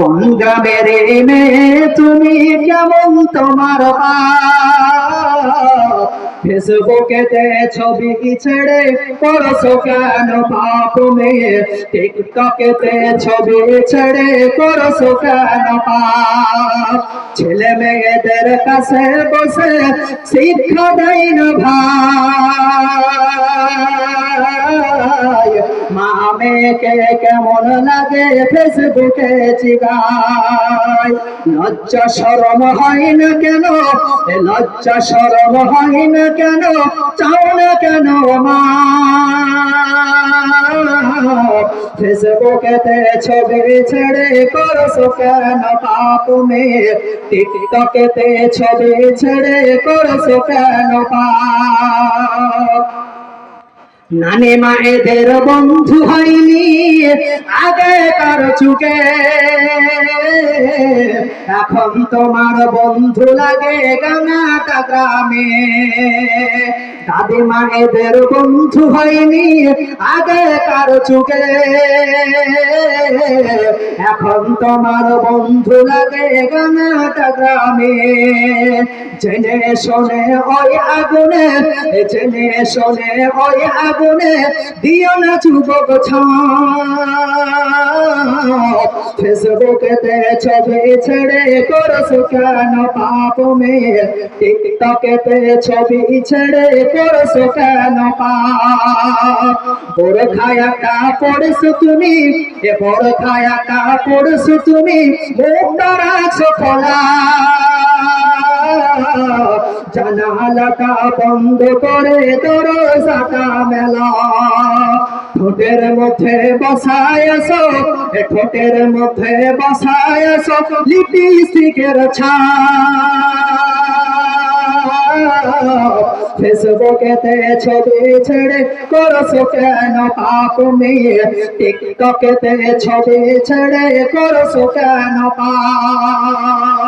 কোন গ্রামের মেয়ে তুমি, কেমন তোমার ফেসবুকেতে ছবি ছেড়ে করছো কেন পাপ মেয়ে, টিকটকেতে ছবি ছেড়ে করছো কেন পাপ। ছেলে মেয়েদের কাছে বসে শিক্ষা দেয় না ভাই, মা মেয়েকে কেমন লাগে ফেসবুকে জিগায়। লজ্জা শরম হয় না কেন, লজ্জা শরম হয় না কেন, চাও না কেন মা ফেসবুকেতে ছবি ছেড়ে করছো কেন পাপ মেয়ে, টিকটকেতে ছবি ছেড়ে করছো কেন পাপ। নানি মায়েদের বন্ধু হয়নি আগেকার যুগে, এখন তোমার বন্ধু লাগে গাঙাটা গ্রামে। দাদি মায়েদের বন্ধু হয়নি আগেকার যুগে, এখন তোমার বন্ধু লাগে গাঙাটা গ্রামে। জেনে শোনে ওই আগুনে, জেনে শোনে ওই আগুনে দিও না যুবক ফেসবুকেতে ছবি ছেড়ে করছো কেন পাপ মেয়ে, টিকটকেতে ছবি ছেড়ে করছো কেন পাপ। বোরখায়াটা পড়েছো তুমি, এ বোরখায়াটা পড়েছো তুমি, মুখটা রাখছো খোলা, জানালাটা বন্ধ করে দরজাটা মেলা। ঠোঁটের মধ্যে বসায় আছো, ঠোঁটের মধ্যে বসায় আছো লিপস্টিকের ছাপ। ফেসবুকেতে ছবি ছেড়ে করছো কেন পাপ মেয়ে, টিকটকেতে ছবি ছেড়ে করছো কেন পাপ।